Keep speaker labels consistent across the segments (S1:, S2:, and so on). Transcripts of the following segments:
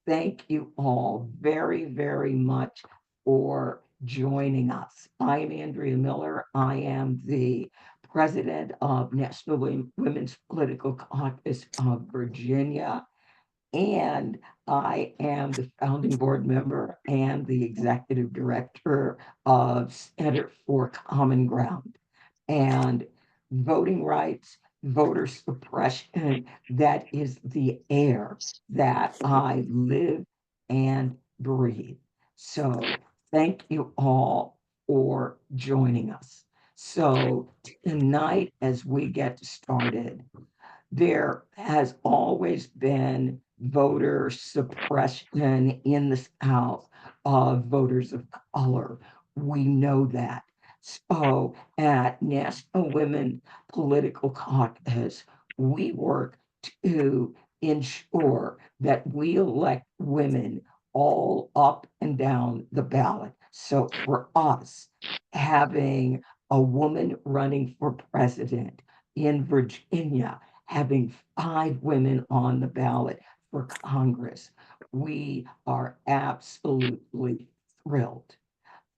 S1: thank you all very, very much for joining us. I am Andrea Miller. I am the president of National Women's Political Caucus of Virginia, and I am the founding board member and the executive director of Center for Common Ground. And voting rights, voter suppression, that is the air that I live and breathe. So thank you all for joining us. So tonight, as we get started, there has always been voter suppression in the South of voters of color. We know that. So at National Women Political Caucus, we work to ensure that we elect women all up and down the ballot. So for us, having a woman running for president in Virginia, having 5 women on the ballot for Congress. We are absolutely thrilled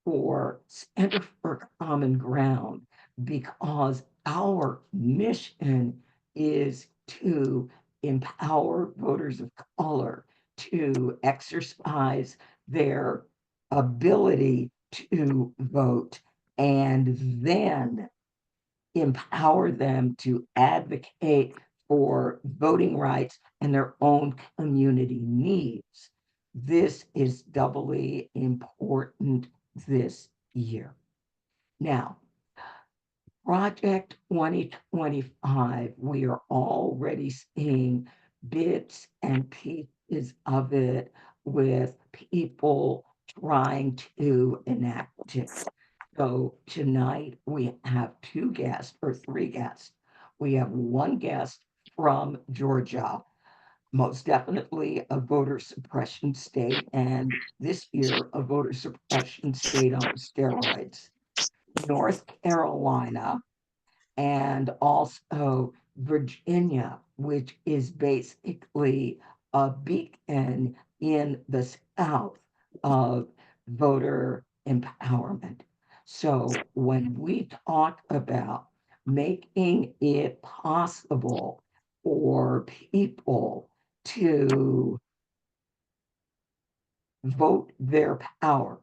S1: for Center for Common Ground because our mission is to empower voters of color to exercise their ability to vote and then empower them to advocate for voting rights and their own community needs. This is doubly important this year. Now, Project 2025, we are already seeing bits and pieces of it with people trying to enact it. So tonight we have 2 guests or 3 guests. We have 1 guest from Georgia, most definitely a voter suppression state, and this year a voter suppression state on steroids. North Carolina, and also Virginia, which is basically a beacon in the South of voter empowerment. So when we talk about making it possible for people to vote their power,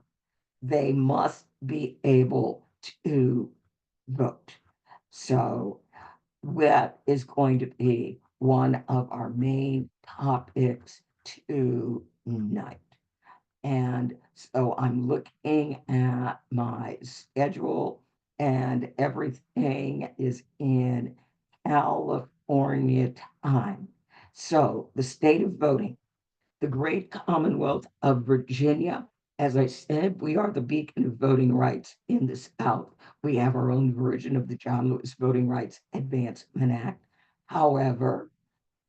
S1: they must be able to vote. So that is going to be one of our main topics tonight. And so I'm looking at my schedule, and everything is in California time. So the state of voting, the great Commonwealth of Virginia. As I said, we are the beacon of voting rights in the South. We have our own version of the John Lewis Voting Rights Advancement Act. However,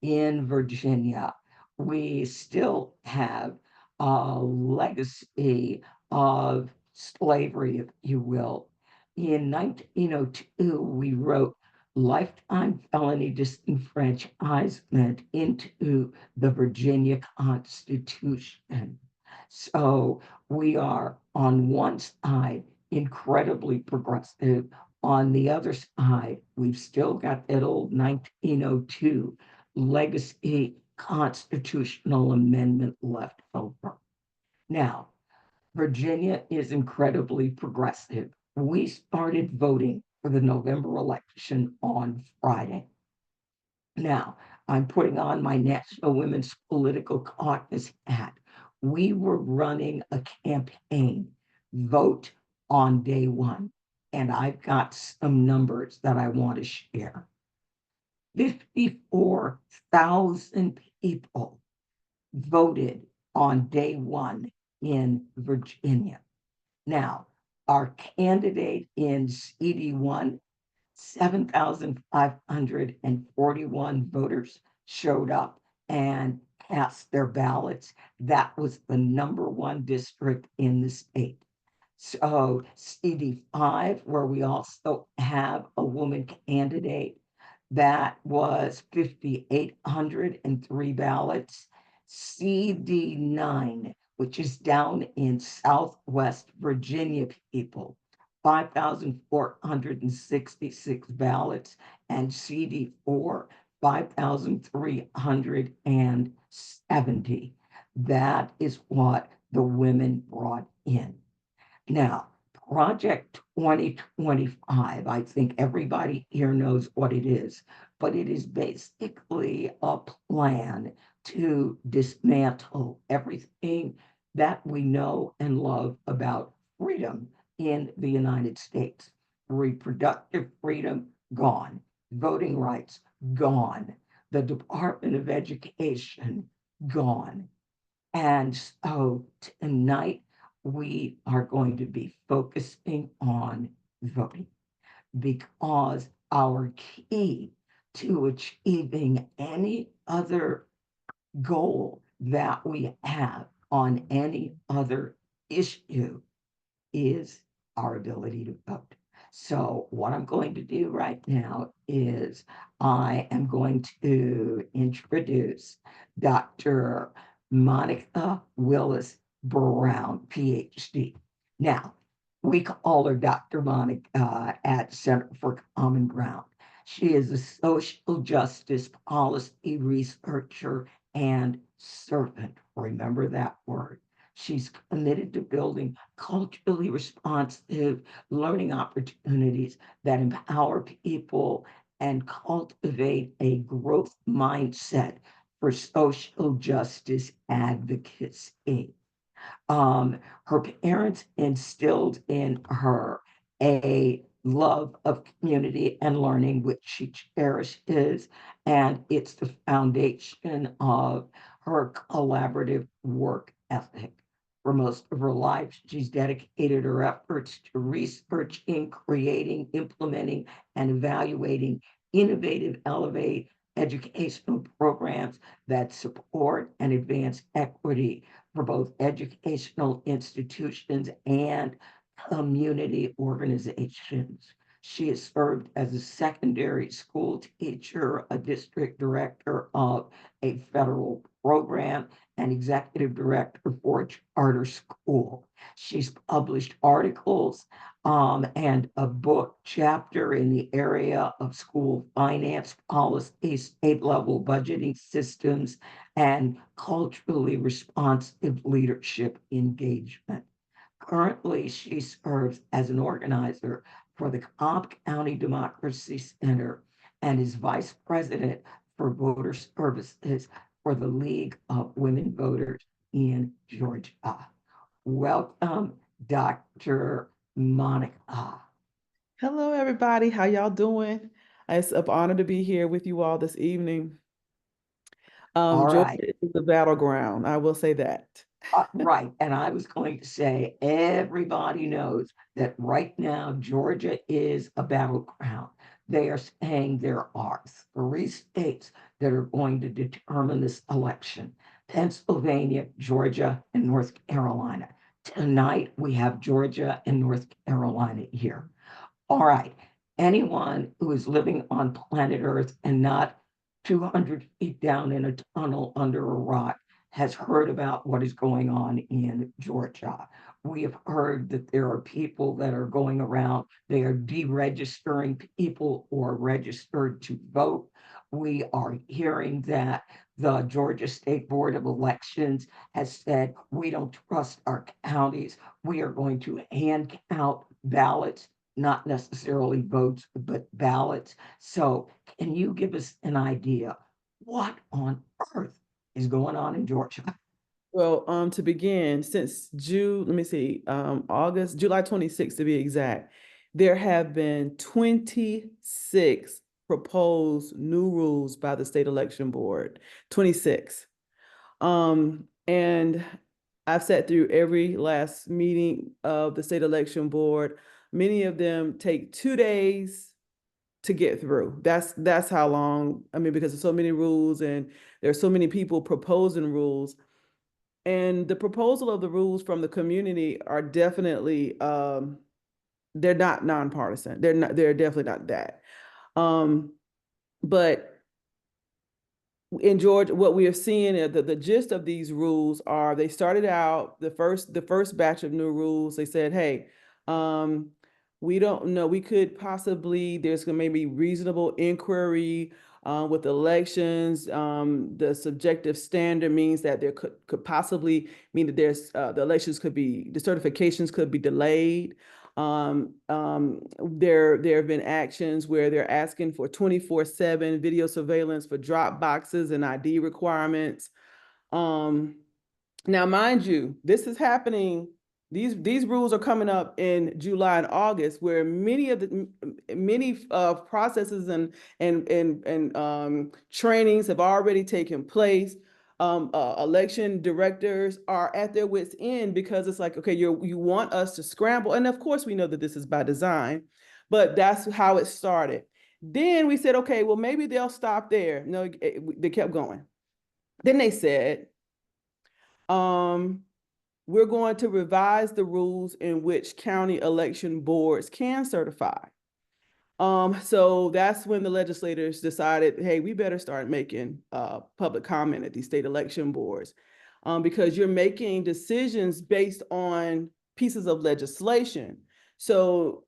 S1: in Virginia, we still have a legacy of slavery, if you will. In 1902, we wrote lifetime felony disenfranchisement into the Virginia Constitution. So we are on one side incredibly progressive. On the other side, we've still got that old 1902 legacy constitutional amendment left over. Now, Virginia is incredibly progressive. We started voting for the November election on Friday. Now, I'm putting on my National Women's Political Caucus hat. We were running a campaign, vote on day one, and I've got some numbers that I want to share. 54,000 people voted on day one in Virginia. Now, our candidate in CD1, 7,541 voters showed up and cast their ballots. That was the #1 district in the state. So CD5, where we also have a woman candidate, that was 5,803 ballots. CD9, which is down in Southwest Virginia, people, 5,466 ballots, and CD4, 5,370. That is what the women brought in. Now, Project 2025, I think everybody here knows what it is, but it is basically a plan to dismantle everything that we know and love about freedom in the United States. Reproductive freedom, gone. Voting rights, gone. The Department of Education, gone. And so tonight we are going to be focusing on voting because our key to achieving any other goal that we have on any other issue is our ability to vote. So what I'm going to do right now is I am going to introduce Dr. Monica Willis Brown, PhD. Now, we call her Dr. Monica at Center for Common Ground. She is a social justice policy researcher and servant. Remember that word. She's committed to building culturally responsive learning opportunities that empower people and cultivate a growth mindset for social justice advocacy. Her parents instilled in her a love of community and learning, which she cherishes, and it's the foundation of her collaborative work ethic. For most of her life, she's dedicated her efforts to researching, creating, implementing, and evaluating innovative, elevate educational programs that support and advance equity for both educational institutions and community organizations. She has served as a secondary school teacher, a district director of a federal program, and executive director for a charter school. She's published articles and a book chapter in the area of school finance policy, state level budgeting systems, and culturally responsive leadership engagement. Currently, she serves as an organizer for the Cobb County Democracy Center and is vice president for voter services for the League of Women Voters in Georgia. Welcome, Dr. Monica.
S2: Hello, everybody. How y'all doing? It's an honor to be here with you all this evening.
S1: All
S2: Georgia
S1: right.
S2: is the battleground. I will say that.
S1: Right. And I was going to say, everybody knows that right now, Georgia is a battleground. They are saying there are three states that are going to determine this election: Pennsylvania, Georgia, and North Carolina. Tonight, we have Georgia and North Carolina here. All right. Anyone who is living on planet Earth and not 200 feet down in a tunnel under a rock has heard about what is going on in Georgia. We have heard that there are people that are going around, they are deregistering people who are registered to vote. We are hearing that the Georgia State Board of Elections has said, we don't trust our counties. We are going to hand count ballots, not necessarily votes, but ballots. So can you give us an idea what on earth is going on in Georgia?
S2: Well, to begin, since June, let me see, July 26th to be exact, there have been 26 proposed new rules by the state election board. 26. And I've sat through every last meeting of the state election board. Many of them take 2 days to get through. That's how long. I mean, because there's so many rules and there's so many people proposing rules. And the proposal of the rules from the community are definitely they're not nonpartisan. They're definitely not that. But in Georgia, what we are seeing, the gist of these rules are, they started out the first batch of new rules. They said, hey, we don't know, we could possibly, there's gonna maybe reasonable inquiry with elections. The subjective standard means that there could possibly mean that there's the elections could be, the certifications could be delayed. There have been actions where they're asking for 24/7 video surveillance for drop boxes and ID requirements. Now, mind you, this is happening. These rules are coming up in July and August, where many processes and trainings have already taken place. Election directors are at their wits' end, because it's like, okay, you want us to scramble, and of course we know that this is by design, but that's how it started. Then we said, okay, well, maybe they'll stop there. No, they kept going. Then they said, we're going to revise the rules in which county election boards can certify. So that's when the legislators decided, hey, we better start making public comment at these state election boards, because you're making decisions based on pieces of legislation. So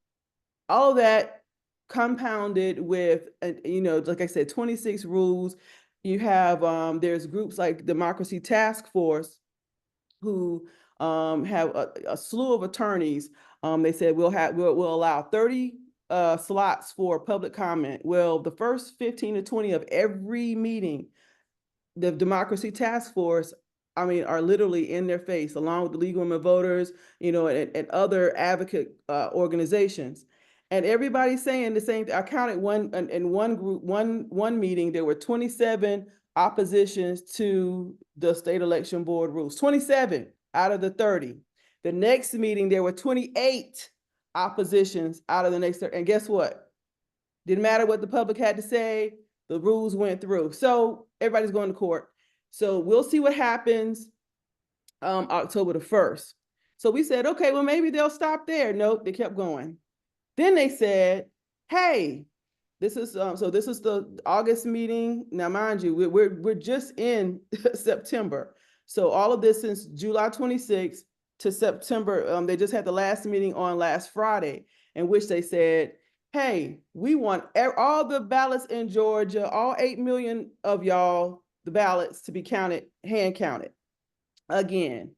S2: all of that compounded with, like I said, 26 rules. You have, there's groups like Democracy Task Force who have a slew of attorneys. They said we'll allow 30 slots for public comment. Well, the first 15 to 20 of every meeting, the Democracy Task Force, are literally in their face, along with the League of Women Voters, and other advocate organizations. And everybody's saying the same thing. I counted one meeting, there were 27 oppositions to the state election board rules, 27 out of the 30. The next meeting, there were 28 oppositions out of the next 30. And guess what? Didn't matter what the public had to say, the rules went through. So everybody's going to court. So we'll see what happens October the 1st. So we said, okay, well, maybe they'll stop there. Nope, they kept going. Then they said, hey, this is the August meeting. Now, mind you, we're just in September. So all of this since July 26th to September, they just had the last meeting on last Friday, in which they said, hey, we want all the ballots in Georgia, all 8 million of y'all, the ballots to be counted, hand counted. Again,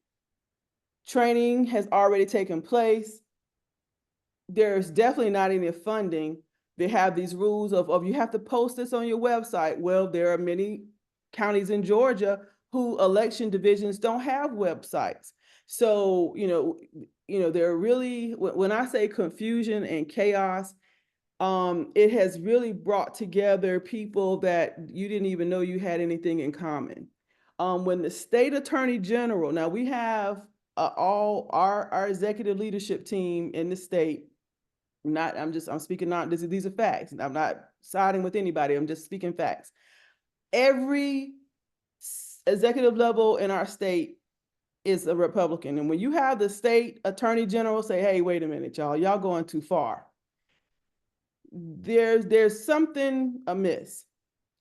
S2: training has already taken place. There's definitely not any funding. They have these rules of you have to post this on your website. Well, there are many counties in Georgia who election divisions don't have websites. So, they're really, when I say confusion and chaos, it has really brought together people that you didn't even know you had anything in common. When the state attorney general, now we have all our executive leadership team in the state. I'm speaking, these are facts. I'm not siding with anybody. I'm just speaking facts. Every executive level in our state is a Republican. And when you have the state attorney general say, hey, wait a minute, y'all going too far, there's something amiss.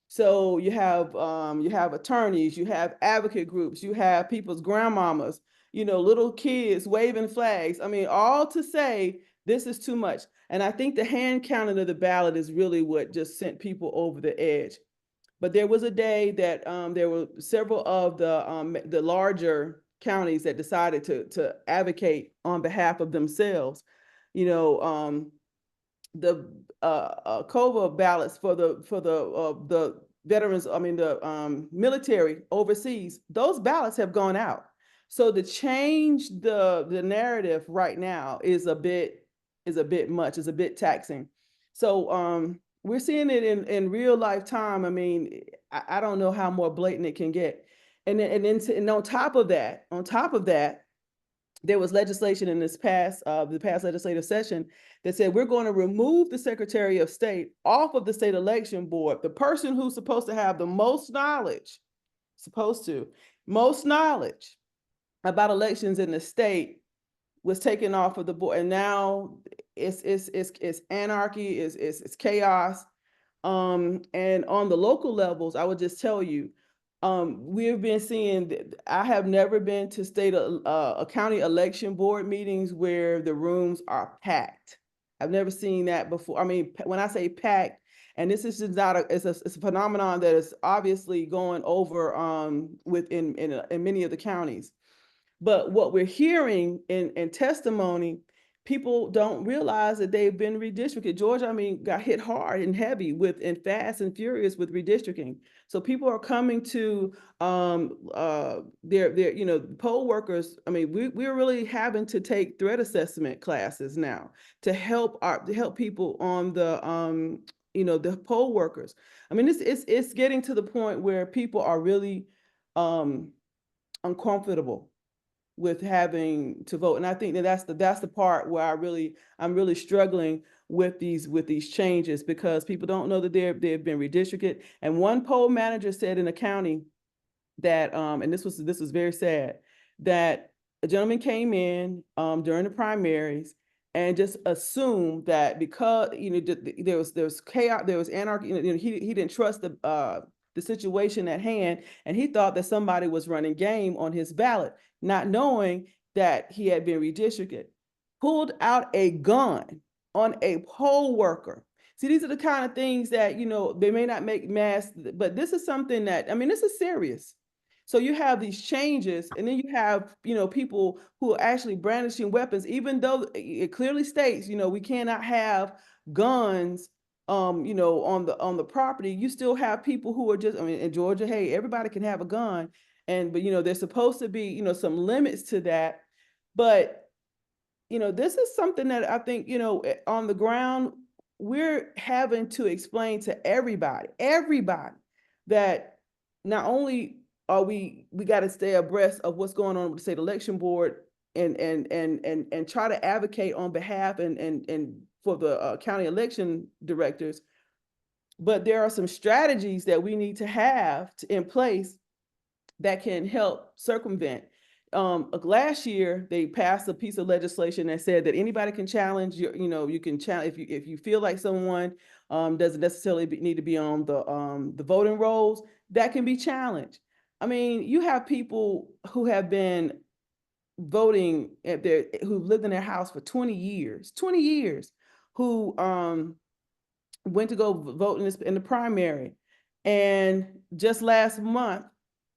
S2: So you have attorneys, you have advocate groups, you have people's grandmamas, little kids waving flags. All to say this is too much. And I think the hand counting of the ballot is really what just sent people over the edge. But there was a day that there were several of the larger counties that decided to advocate on behalf of themselves. The COVA ballots for the veterans, the military overseas, those ballots have gone out. So to change the narrative right now is a bit much, is a bit taxing. So we're seeing it in real life time. I don't know how more blatant it can get. And on top of that, there was legislation in the past legislative session that said we're going to remove the Secretary of State off of the state election board. The person who's supposed to have the most knowledge about elections in the state was taken off of the board, and now it's anarchy, it's chaos. And on the local levels, I would just tell you, we've been seeing, I have never been to county election board meetings where the rooms are packed. I've never seen that before. I mean, when I say packed, and this is just not it's a phenomenon that is obviously going over in many of the counties. But what we're hearing in testimony, people don't realize that they've been redistricted. Georgia, I mean, got hit hard and heavy and fast and furious with redistricting. So people are coming to their poll workers. I mean, we're really having to take threat assessment classes now to help people on the poll workers. I mean, it's getting to the point where people are really uncomfortable with having to vote. And I think that's the part where I'm really struggling with these changes, because people don't know that they've been redistricted. And one poll manager said in a county that and this was very sad, that a gentleman came in during the primaries and just assumed that because there was chaos, there was anarchy, he didn't trust the situation at hand, and he thought that somebody was running game on his ballot, not knowing that he had been redistricted, pulled out a gun on a poll worker. See, these are the kind of things that, they may not make mass, but this is something that, I mean, this is serious. So you have these changes, and then you have, people who are actually brandishing weapons, even though it clearly states, we cannot have guns, on the property. You still have people who are just, I mean, in Georgia, hey, everybody can have a gun. But there's supposed to be, some limits to that. But, this is something that I think, on the ground, we're having to explain to everybody that not only are we got to stay abreast of what's going on with the state election board and try to advocate on behalf and for the county election directors, but there are some strategies that we need to have in place that can help circumvent. Last year, they passed a piece of legislation that said that anybody can challenge. You can challenge if you feel like someone doesn't necessarily need to be on the voting rolls. That can be challenged. I mean, you have people who have been voting who've lived in their house for 20 years, who went to go vote in the primary, and just last month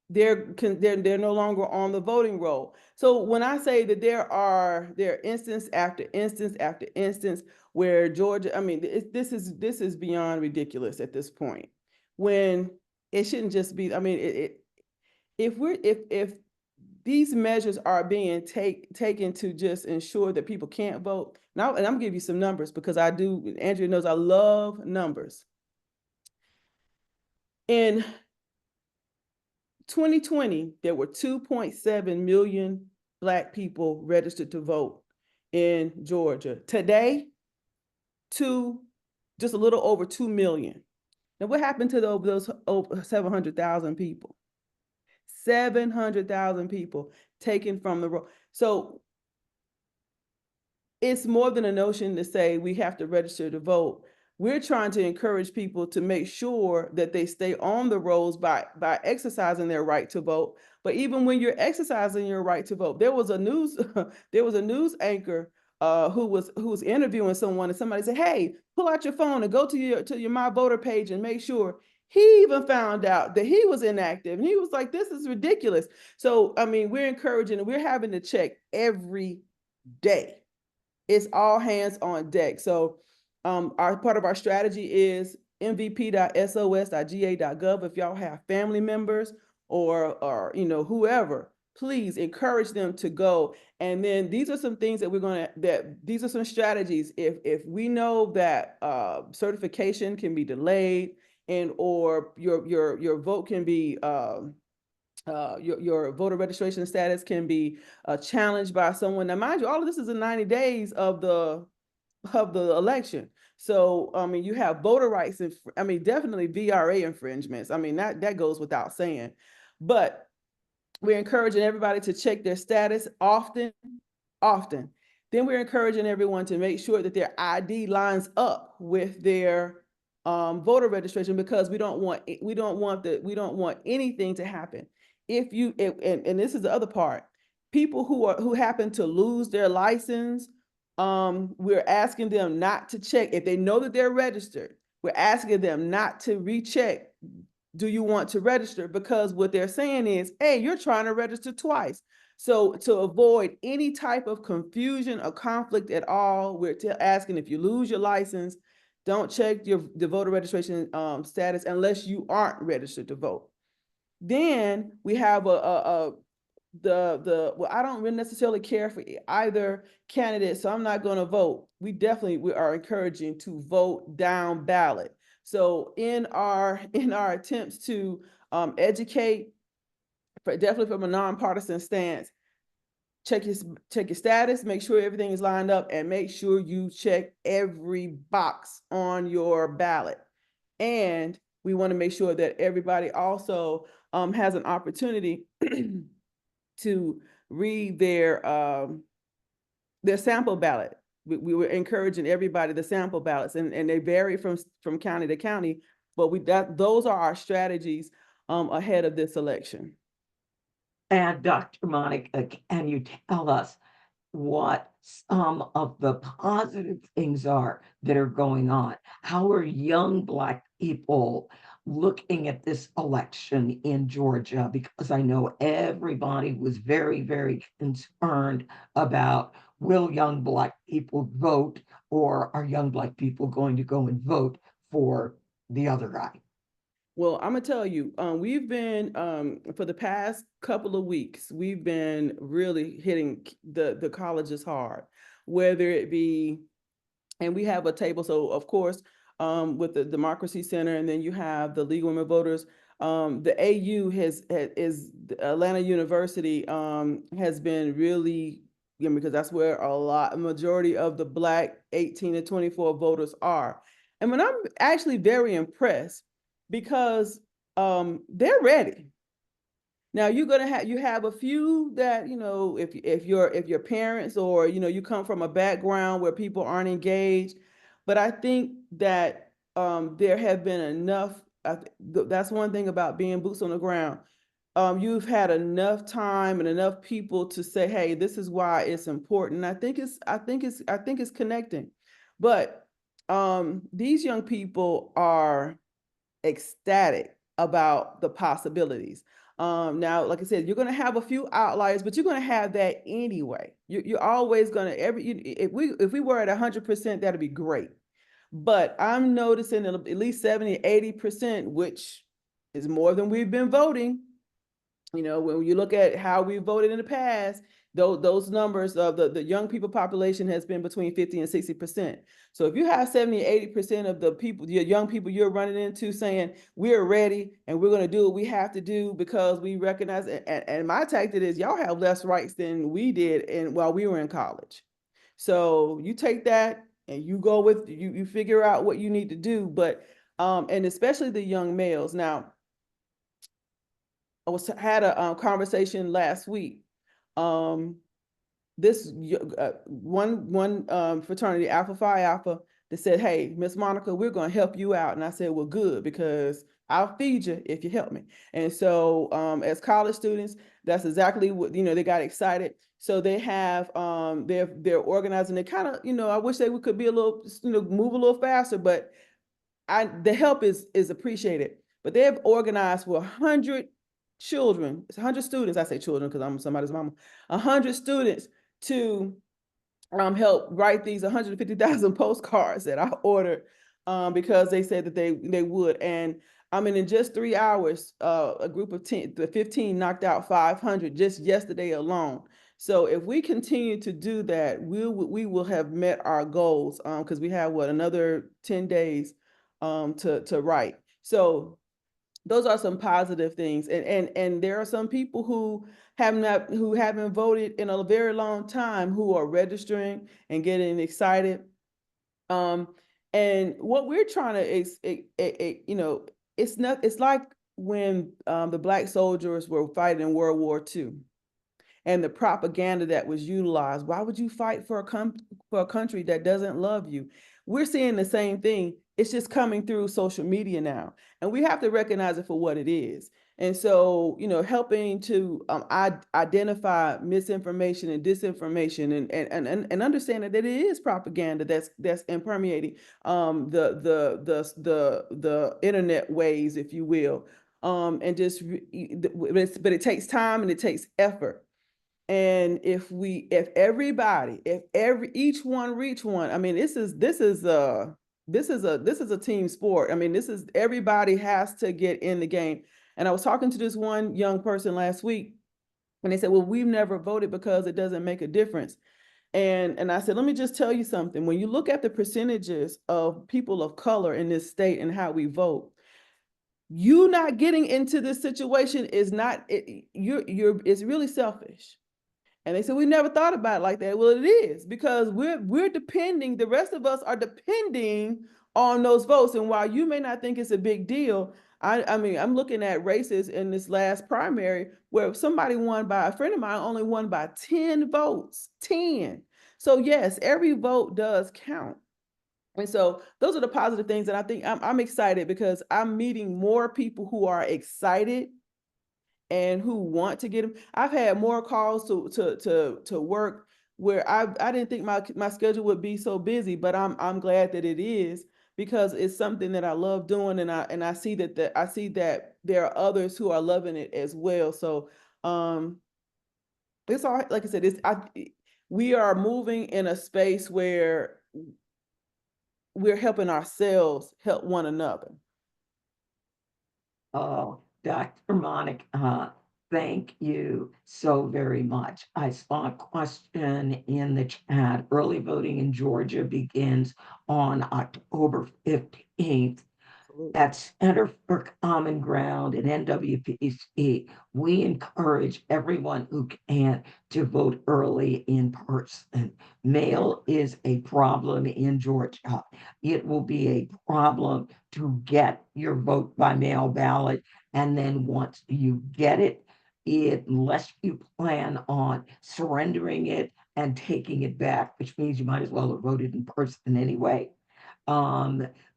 S2: they're no longer on the voting roll. So when I say that there are instance after instance after instance where Georgia, I mean, this is beyond ridiculous at this point, when it shouldn't just be. I mean, if these measures are being taken to just ensure that people can't vote. Now, and I'm gonna give you some numbers, because Andrea knows I love numbers. In 2020, there were 2.7 million Black people registered to vote in Georgia. Today, just a little over 2 million. Now, what happened to those over 700,000 people? 700,000 people taken from the roll. So it's more than a notion to say we have to register to vote. We're trying to encourage people to make sure that they stay on the rolls by exercising their right to vote. But even when you're exercising your right to vote, there was a news anchor who was interviewing someone, and somebody said, "Hey, pull out your phone and go to your My Voter page and make sure." He even found out that he was inactive, and he was like, "This is ridiculous." So, I mean, we're encouraging, and we're having to check every day. It's all hands on deck. So our part of our strategy is mvp.sos.ga.gov. If y'all have family members or whoever, please encourage them to go. And then these are some things that these are some strategies. If we know that certification can be delayed, or your vote can be your voter registration status can be challenged by someone. Now, mind you, all of this is in 90 days of the election. So, I mean, you have voter rights, definitely VRA infringements. I mean, that goes without saying. But we're encouraging everybody to check their status often. Then we're encouraging everyone to make sure that their ID lines up with their voter registration, because we don't want anything to happen. And this is the other part, people who happen to lose their license, we're asking them not to check if they know that they're registered. We're asking them not to recheck. Do you want to register? Because what they're saying is, hey, you're trying to register twice. So to avoid any type of confusion or conflict at all, we're asking, if you lose your license, don't check the voter registration status unless you aren't registered to vote. Then we have well, I don't really necessarily care for either candidate, so I'm not going to vote. We are encouraging to vote down ballot. So in our attempts to educate, definitely from a nonpartisan stance, check your status, make sure everything is lined up, and make sure you check every box on your ballot. And we want to make sure that everybody also has an opportunity to read their sample ballot. We were encouraging everybody the sample ballots, and they vary from county to county, but those are our strategies ahead of this election.
S1: And Dr. Monica, can you tell us what some of the positive things are that are going on? How are young Black people looking at this election in Georgia? Because I know everybody was very, very concerned about, will young Black people vote, or are young Black people going to go and vote for the other guy?
S2: Well, I'm gonna tell you, we've been for the past couple of weeks, we've been really hitting the colleges hard, whether it be, and we have a table. So of course, with the Democracy Center, and then you have the League of Women Voters. The AU is Atlanta University has been really, because that's where a majority of the Black 18 to 24 voters are. And when I'm actually very impressed, because they're ready. Now you have a few that, if your parents, or you come from a background where people aren't engaged, but I think that there have been enough. That's one thing about being boots on the ground. You've had enough time and enough people to say, hey, this is why it's important. I think it's connecting. But these young people are ecstatic about the possibilities. Now, like I said, you're going to have a few outliers, but you're going to have that anyway. You're always going to, if we were at 100%, that'd be great. But I'm noticing at least 70, 80%, which is more than we've been voting. When you look at how we voted in the past, those numbers of the young people population has been between 50 and 60%. So if you have 70, 80% of the young people you're running into saying, we're ready and we're going to do what we have to do because we recognize it. And my tactic is, y'all have less rights than we did while we were in college. So you take that and you go with, you figure out what you need to do. But, and especially the young males. Now, I had a conversation last week. This one fraternity, Alpha Phi Alpha, that said, "Hey, Miss Monica, we're going to help you out." And I said, "Well, good, because I'll feed you if you help me." And so, as college students, that's exactly what they got excited. So they have they're organizing. They kind of I wish they could be a little move a little faster, but the help is appreciated. But they have organized for 100 children, 100 students. I say children because I'm somebody's mama. 100 students to help write these 150,000 postcards that I ordered because they said that they would. And I mean, in just 3 hours, a group of 15 knocked out 500 just yesterday alone. So if we continue to do that, we will have met our goals because we have another 10 days to write. So those are some positive things. And there are some people who haven't voted in a very long time who are registering and getting excited. And what we're trying to it's like when the Black soldiers were fighting in World War II, and the propaganda that was utilized. Why would you fight for a country that doesn't love you? We're seeing the same thing. it's just coming through social media now, and we have to recognize it for what it is. And so, helping to identify misinformation and disinformation, and understanding that it is propaganda that's permeating the internet ways, if you will, and just but it takes time and it takes effort. And if each one reach one, I mean, this is a team sport. I mean, everybody has to get in the game. And I was talking to this one young person last week, and they said, well, we've never voted because it doesn't make a difference. And I said, let me just tell you something. When you look at the percentages of people of color in this state and how we vote, you not getting into this situation is not it's really selfish. And they said, we never thought about it like that. Well, it is, because we're depending, the rest of us are depending on those votes. And while you may not think it's a big deal, I mean, I'm looking at races in this last primary where a friend of mine only won by 10 votes, 10. So yes, every vote does count. And so those are the positive things. And I think I'm excited because I'm meeting more people who are excited and who want to get them. I've had more calls to work where I didn't think my schedule would be so busy, but I'm glad that it is, because it's something that I love doing, and I see that there are others who are loving it as well. So it's all, like I said, we are moving in a space where we're helping ourselves help one another.
S1: Oh, Dr. Monica, thank you so very much. I saw a question in the chat. Early voting in Georgia begins on October 15th.
S2: Absolutely.
S1: At Center for Common Ground and NWPC, we encourage everyone who can to vote early in person. Mail is a problem in Georgia. It will be a problem to get your vote by mail ballot. And then once you get it, unless you plan on surrendering it and taking it back, which means you might as well have voted in person anyway.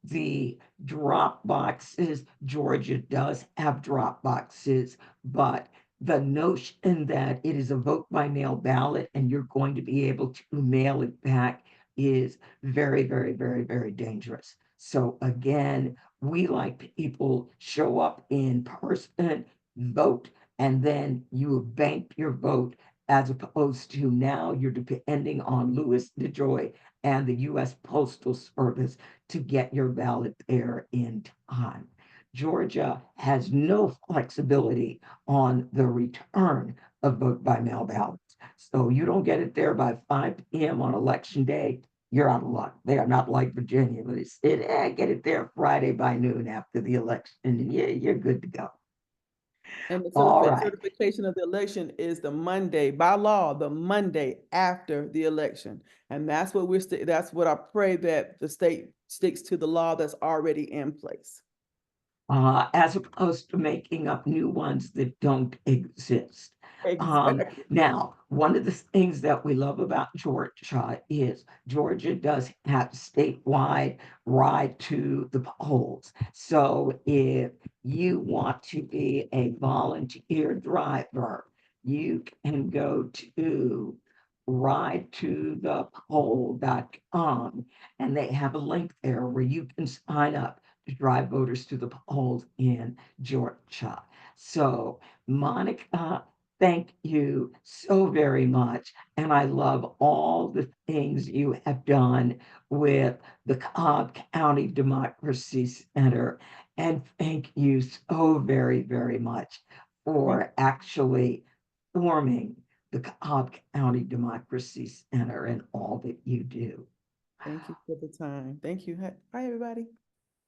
S1: The drop boxes, Georgia does have drop boxes, but the notion that it is a vote by mail ballot and you're going to be able to mail it back is very, very, very, very dangerous. So again, we like people show up in person, vote, and then you bank your vote, as opposed to now you're depending on Louis DeJoy and the U.S. Postal Service to get your ballot there in time. Georgia has no flexibility on the return of vote by mail ballots. So you don't get it there by 5 p.m. on election day, you're out of luck. They are not like Virginia, where they said, get it there Friday by noon after the election, and yeah, you're good to go.
S2: And the
S1: All right.
S2: certification of the election is the Monday, by law, the Monday after the election. And that's what that's what I pray, that the state sticks to the law that's already in place.
S1: As opposed to making up new ones that don't exist.
S2: Exactly.
S1: Now, one of the things that we love about Georgia is Georgia does have statewide ride to the polls. So if you want to be a volunteer driver, you can go to ridetothepoll.com, and they have a link there where you can sign up to drive voters to the polls in Georgia. So, Monica, thank you so very much. And I love all the things you have done with the Cobb County Democracy Center. And thank you so very, very much for actually forming the Cobb County Democracy Center and all that you do.
S2: Thank you for the time. Thank you. Bye, everybody.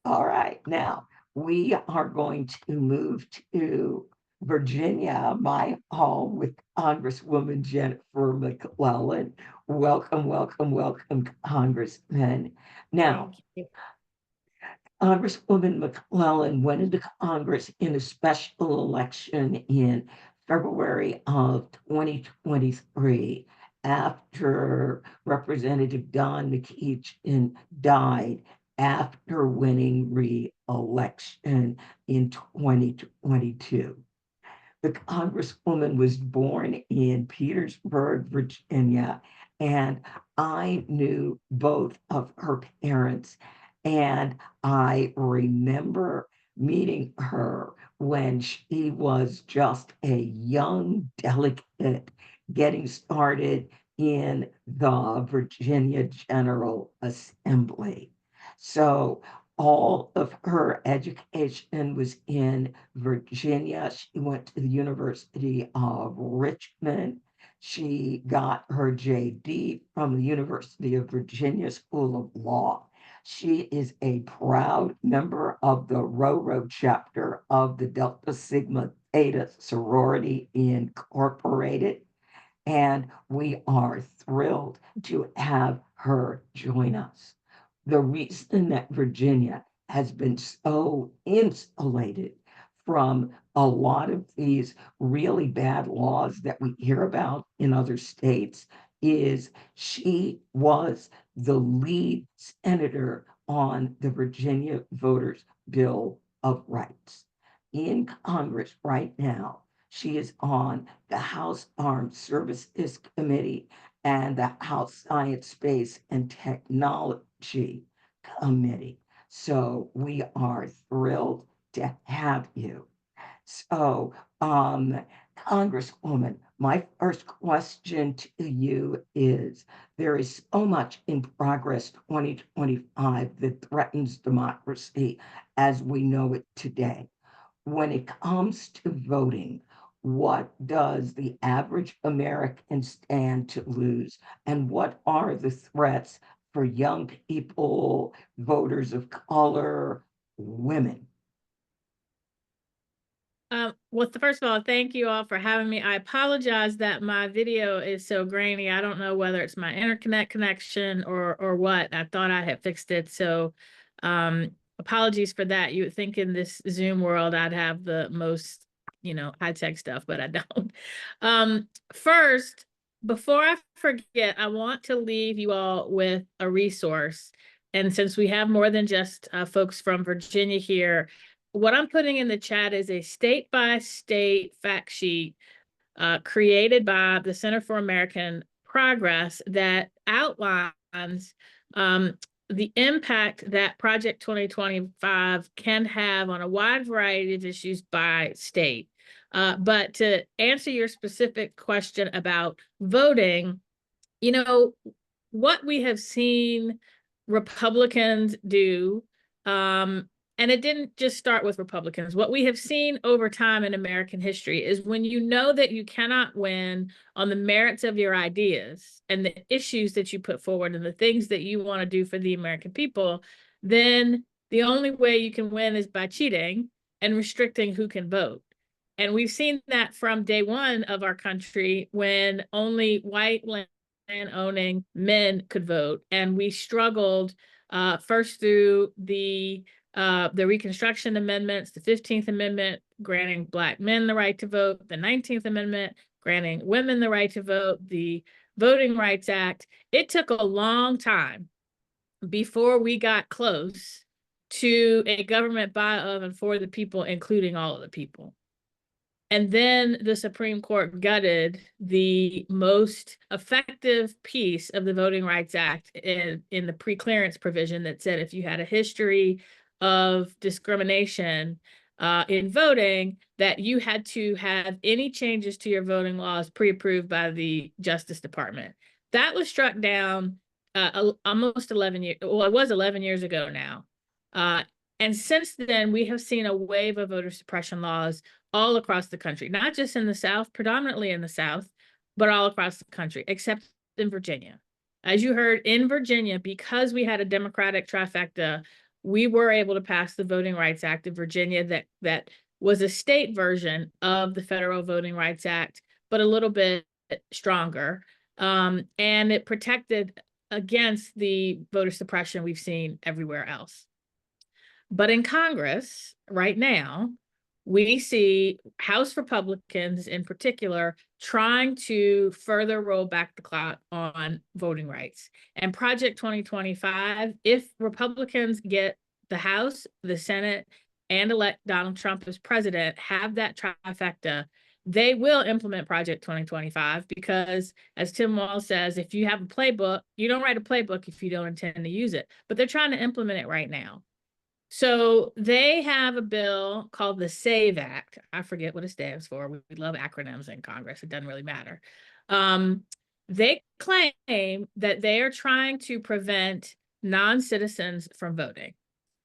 S1: All right, now we are going to move to Virginia, my home, with Congresswoman Jennifer McClellan. Welcome, welcome, welcome, Congressman. Now, Congresswoman McClellan went into Congress in a special election in February of 2023 after Representative Don McCeachin died after winning re-election in 2022. The Congresswoman was born in Petersburg, Virginia, and I knew both of her parents. And I remember meeting her when she was just a young delegate getting started in the Virginia General Assembly. So all of her education was in Virginia. She went to the University of Richmond. She got her JD from the University of Virginia School of Law. She is a proud member of the RoRo chapter of the Delta Sigma Theta Sorority Incorporated, and we are thrilled to have her join us. The reason that Virginia has been so insulated from a lot of these really bad laws that we hear about in other states is she was the lead senator on the Virginia Voters Bill of Rights. In Congress right now, she is on the House Armed Services Committee and the House Science, Space, and Technology Committee. So we are thrilled to have you. So, Congresswoman, my first question to you is, there is so much in Progress 2025 that threatens democracy as we know it today. When it comes to voting, what does the average American stand to lose? And what are the threats for young people, voters of color, women?
S3: Well, first of all, thank you all for having me. I apologize that my video is so grainy. I don't know whether it's my internet connection or what. I thought I had fixed it. So apologies for that. You would think in this Zoom world I'd have the most, high-tech stuff, but I don't. First, before I forget, I want to leave you all with a resource. And since we have more than just folks from Virginia here, what I'm putting in the chat is a state-by-state fact sheet created by the Center for American Progress that outlines the impact that Project 2025 can have on a wide variety of issues by state. But to answer your specific question about voting, what we have seen Republicans do, and it didn't just start with Republicans. What we have seen over time in American history is when you know that you cannot win on the merits of your ideas and the issues that you put forward and the things that you want to do for the American people, then the only way you can win is by cheating and restricting who can vote. And we've seen that from day one of our country when only white land-owning men could vote. And we struggled first through the Reconstruction Amendments, the 15th Amendment, granting Black men the right to vote, the 19th Amendment, granting women the right to vote, the Voting Rights Act. It took a long time before we got close to a government by, of, and for the people, including all of the people. And then the Supreme Court gutted the most effective piece of the Voting Rights Act in the pre-clearance provision that said if you had a history of discrimination in voting, that you had to have any changes to your voting laws pre-approved by the Justice Department. That was struck down almost 11 years, well, it was 11 years ago now. And since then, we have seen a wave of voter suppression laws all across the country, not just in the South, predominantly in the South, but all across the country, except in Virginia. As you heard, in Virginia, because we had a Democratic trifecta, we were able to pass the Voting Rights Act of Virginia that was a state version of the Federal Voting Rights Act, but a little bit stronger. And it protected against the voter suppression we've seen everywhere else. But in Congress right now, we see House Republicans in particular trying to further roll back the clock on voting rights. And Project 2025, if Republicans get the House, the Senate, and elect Donald Trump as president, have that trifecta, they will implement Project 2025 because, as Tim Walz says, if you have a playbook, you don't write a playbook if you don't intend to use it. But they're trying to implement it right now. So they have a bill called the SAVE Act. I forget what it stands for. We love acronyms in Congress. It doesn't really matter. They claim that they are trying to prevent non-citizens from voting.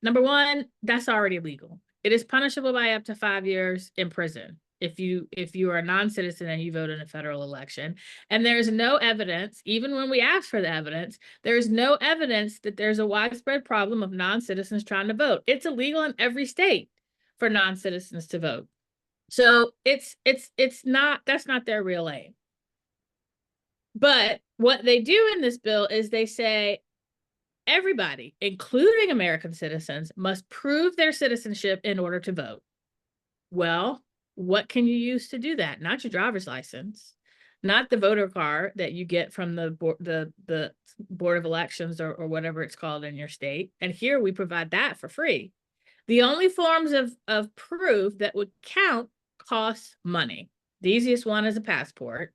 S3: Number one, that's already illegal. It is punishable by up to 5 years in prison if you are a non-citizen and you vote in a federal election. And there's no evidence, even when we ask for the evidence, there is no evidence that there's a widespread problem of non-citizens trying to vote. It's illegal in every state for non-citizens to vote. So it's not, that's not their real aim. But what they do in this bill is they say everybody, including American citizens, must prove their citizenship in order to vote. Well, what can you use to do that? Not your driver's license, not the voter card that you get from the Board of Elections or whatever it's called in your state. And here we provide that for free. The only forms of proof that would count cost money. The easiest one is a passport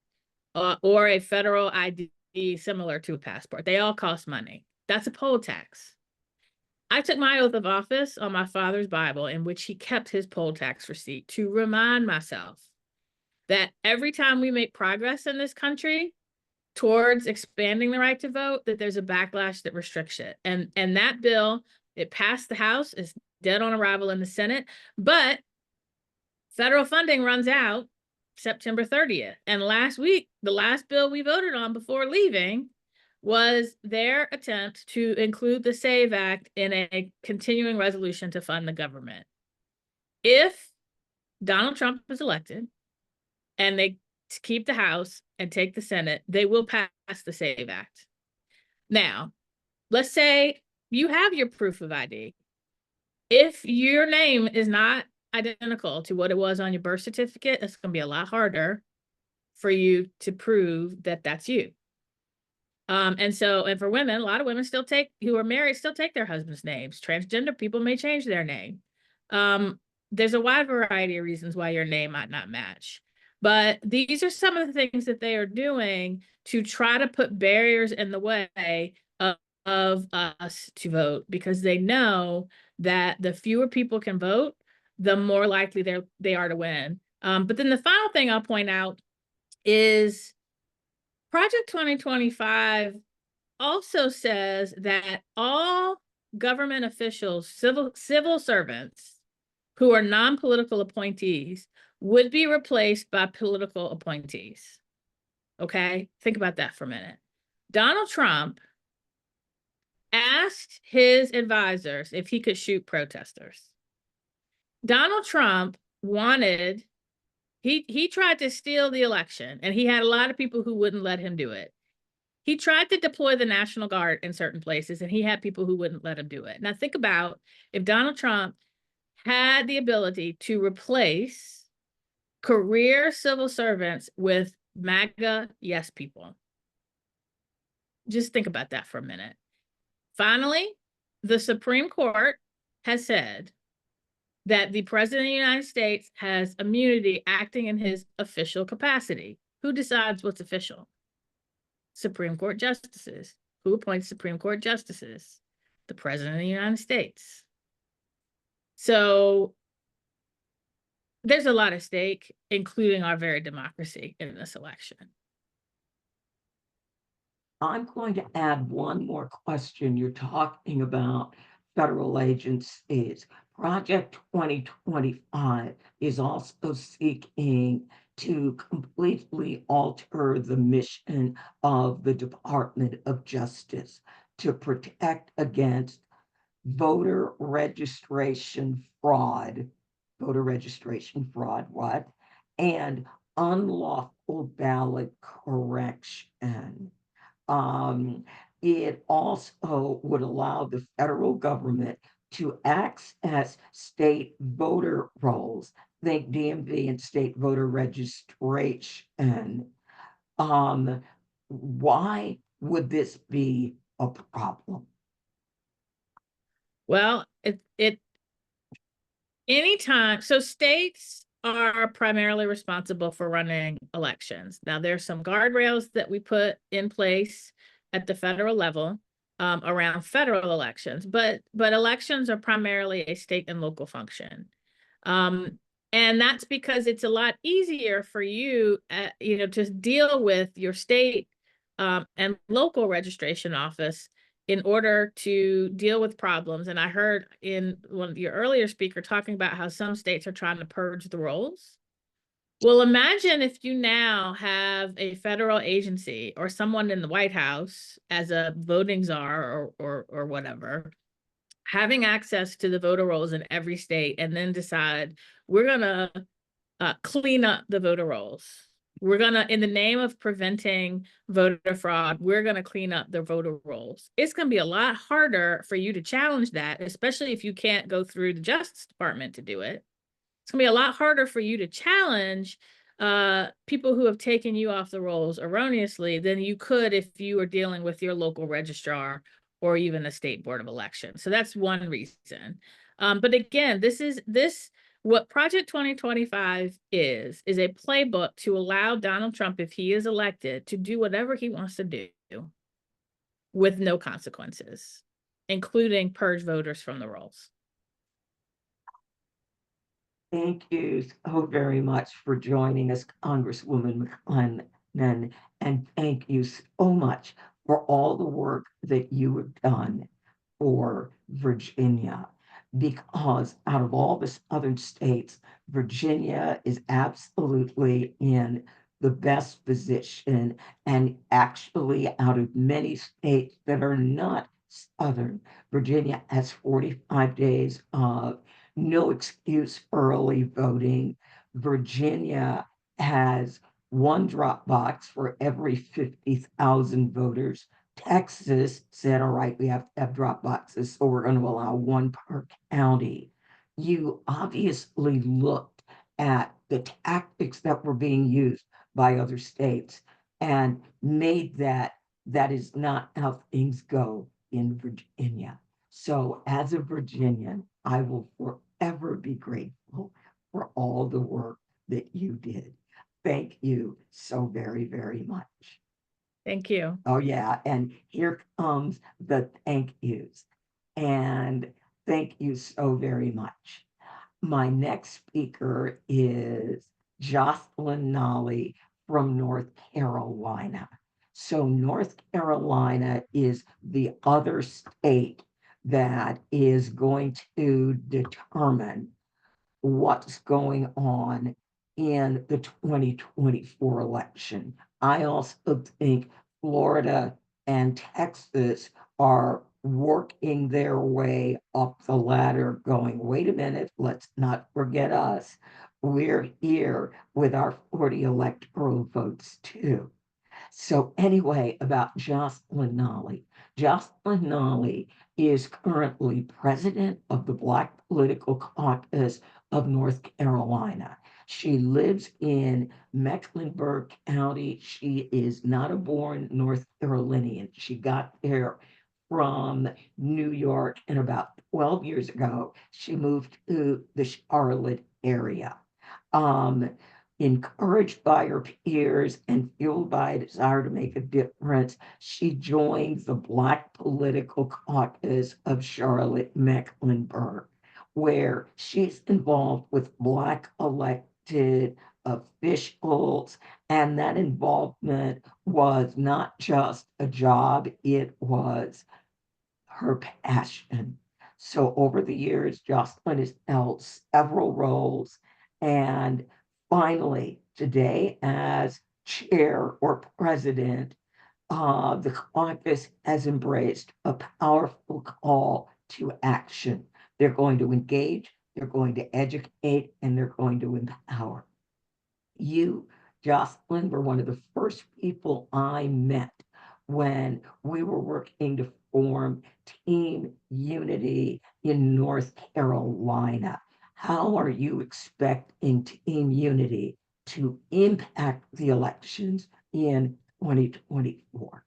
S3: or a federal ID similar to a passport. They all cost money. That's a poll tax. I took my oath of office on my father's Bible, in which he kept his poll tax receipt, to remind myself that every time we make progress in this country towards expanding the right to vote, that there's a backlash that restricts it. And that bill, it passed the House, it's dead on arrival in the Senate, but federal funding runs out September 30th. And last week, the last bill we voted on before leaving was their attempt to include the SAVE Act in a continuing resolution to fund the government. If Donald Trump is elected and they keep the House and take the Senate, they will pass the SAVE Act. Now, let's say you have your proof of ID. If your name is not identical to what it was on your birth certificate, it's going to be a lot harder for you to prove that that's you. And for women, a lot of women who are married still take their husband's names. Transgender people may change their name. There's a wide variety of reasons why your name might not match. But these are some of the things that they are doing to try to put barriers in the way of us to vote, because they know that the fewer people can vote, the more likely they are to win. But then the final thing I'll point out is Project 2025 also says that all government officials, civil servants who are non-political appointees would be replaced by political appointees. Okay, think about that for a minute. Donald Trump asked his advisors if he could shoot protesters. Donald Trump wanted, he tried to steal the election, and he had a lot of people who wouldn't let him do it. He tried to deploy the National Guard in certain places, and he had people who wouldn't let him do it. Now think about if Donald Trump had the ability to replace career civil servants with MAGA yes people. Just think about that for a minute. Finally, the Supreme Court has said that the President of the United States has immunity acting in his official capacity. Who decides what's official? Supreme Court justices. Who appoints Supreme Court justices? The President of the United States. So there's a lot at stake, including our very democracy in this election.
S1: I'm going to add one more question. You're talking about federal agencies. Project 2025 is also seeking to completely alter the mission of the Department of Justice to protect against voter registration fraud, and unlawful ballot correction. It also would allow the federal government to access state voter rolls think DMV and state voter registration, why would this be a problem?
S3: Well, anytime, so states are primarily responsible for running elections. Now, there's some guardrails that we put in place at the federal level around federal elections, but elections are primarily a state and local function. And that's because it's a lot easier for you, to deal with your state and local registration office in order to deal with problems. And I heard in one of your earlier speaker talking about how some states are trying to purge the rolls. Well, imagine if you now have a federal agency or someone in the White House as a voting czar or whatever, having access to the voter rolls in every state and then decide we're going to clean up the voter rolls. We're going to, in the name of preventing voter fraud, we're going to clean up the voter rolls. It's going to be a lot harder for you to challenge that, especially if you can't go through the Justice Department to do it. It's going to be a lot harder for you to challenge people who have taken you off the rolls erroneously than you could if you were dealing with your local registrar or even a state board of elections. So that's one reason. But again, what Project 2025 is a playbook to allow Donald Trump, if he is elected, to do whatever he wants to do with no consequences, including purge voters from the rolls.
S1: Thank you so very much for joining us, Congresswoman McClellan, and thank you so much for all the work that you have done for Virginia, because out of all the southern states, Virginia is absolutely in the best position, and actually out of many states that are not southern, Virginia has 45 days of no excuse early voting. Virginia has one drop box for every 50,000 voters. Texas said, all right, we have to have drop boxes, so we're going to allow one per county. You obviously looked at the tactics that were being used by other states and made that is not how things go in Virginia. So as a Virginian, I will forever be grateful for all the work that you did. Thank you so very, very much.
S3: Thank you.
S1: Oh, yeah. And here comes the thank yous. And thank you so very much. My next speaker is Jocelyn Nolley from North Carolina. So North Carolina is the other state that is going to determine what's going on in the 2024 election. I also think Florida and Texas are working their way up the ladder, going, wait a minute, let's not forget us. We're here with our 40 electoral votes too. So anyway, about Jocelyn Nolley. Jocelyn Nolley is currently president of the Black Political Caucus of North Carolina. She lives in Mecklenburg County. She is not a born North Carolinian. She got there from New York, and about 12 years ago, she moved to the Charlotte area. Encouraged by her peers and fueled by a desire to make a difference, she joined the Black Political Caucus of Charlotte Mecklenburg, where she's involved with Black elected officials. And that involvement was not just a job, it was her passion. So over the years, Jocelyn has held several roles, and finally, today, as chair or president, the caucus has embraced a powerful call to action. They're going to engage, they're going to educate, and they're going to empower. You, Jocelyn, were one of the first people I met when we were working to form Team Unity in North Carolina. how are you expecting Team Unity to impact the elections in 2024?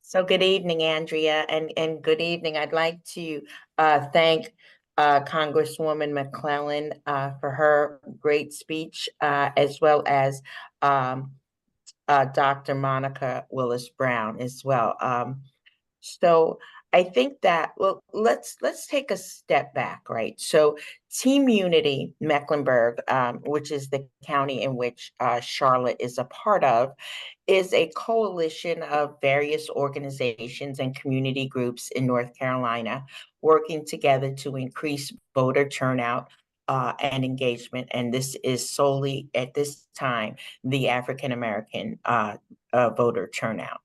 S4: So good evening, Andrea, and good evening. I'd like to thank Congresswoman McClellan for her great speech, as well as Dr. Monica Willis Brown as well. So I think that, well, let's take a step back, right? So Team Unity Mecklenburg, which is the county in which Charlotte is a part of, is a coalition of various organizations and community groups in North Carolina working together to increase voter turnout and engagement. And this is solely at this time the African American voter turnout.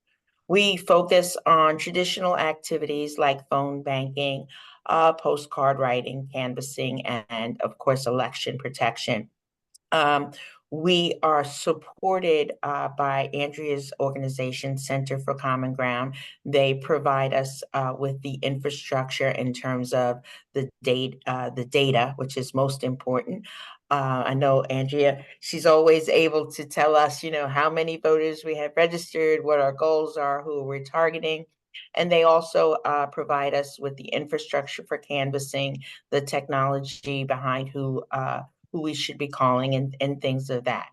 S4: We focus on traditional activities like phone banking, postcard writing, canvassing, and of course, election protection. Um, we are supported by Andrea's organization, Center for Common Ground. They provide us with the infrastructure in terms of the data, which is most important. I know Andrea, she's always able to tell us, how many voters we have registered, what our goals are, who we're targeting. And they also provide us with the infrastructure for canvassing, the technology behind who we should be calling and things of that.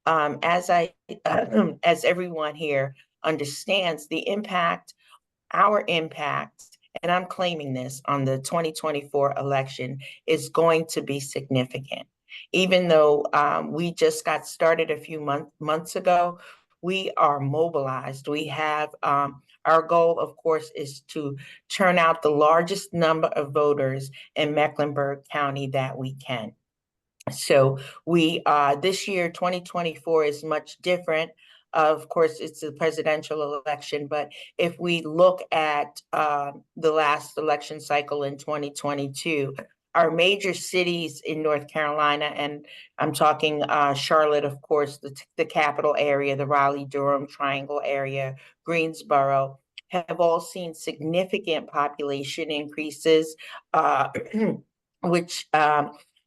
S4: As as everyone here understands, our impact, and I'm claiming this on the 2024 election is going to be significant. Even though we just got started a few months ago, we are mobilized. We have our goal, of course, is to turn out the largest number of voters in Mecklenburg County that we can. So we this year, 2024 is much different. Of course, it's a presidential election, but if we look at the last election cycle in 2022, our major cities in North Carolina, and I'm talking Charlotte, of course, the capital area, the Raleigh-Durham Triangle area, Greensboro, have all seen significant population increases, which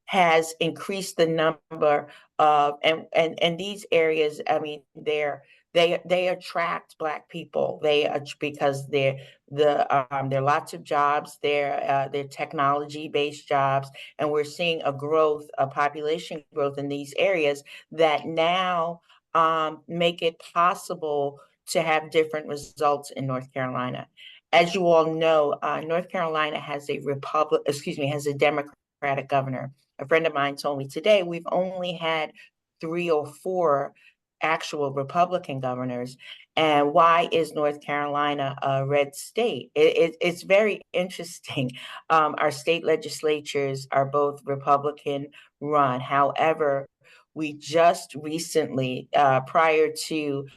S4: has increased the number of and these areas. I mean, they attract Black people. Because there are lots of jobs. They're technology-based jobs, and we're seeing a population growth in these areas that now make it possible to have different results in North Carolina. As you all know, North Carolina has a Democratic governor. A friend of mine told me today we've only had 3 or 4 actual Republican governors. And why is North Carolina a red state? It's very interesting. Our state legislatures are both Republican run. However, we just recently, prior to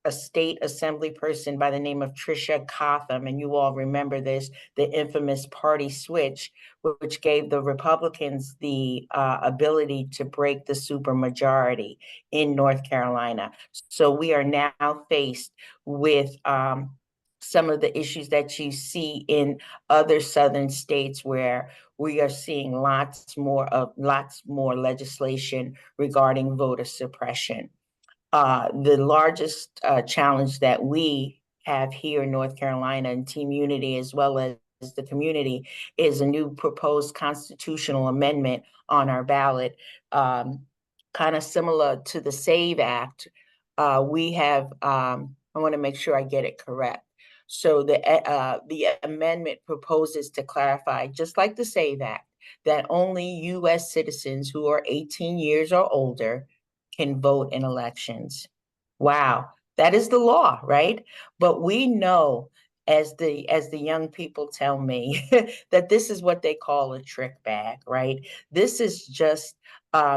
S4: a state assembly person by the name of Tricia Cotham, and you all remember this, the infamous party switch, which gave the Republicans the ability to break the supermajority in North Carolina. So we are now faced with some of the issues that you see in other southern states, where we are seeing lots more legislation regarding voter suppression. The largest challenge that we have here in North Carolina and Team Unity, as well as the community, is a new proposed constitutional amendment on our ballot, kind of similar to the SAVE Act. We have, I want to make sure I get it correct. So the amendment proposes to clarify, just like the SAVE Act, that only U.S. citizens who are 18 years or older can vote in elections. Wow, that is the law, right? But we know, as the young people tell me, that this is what they call a trick bag, right? This is just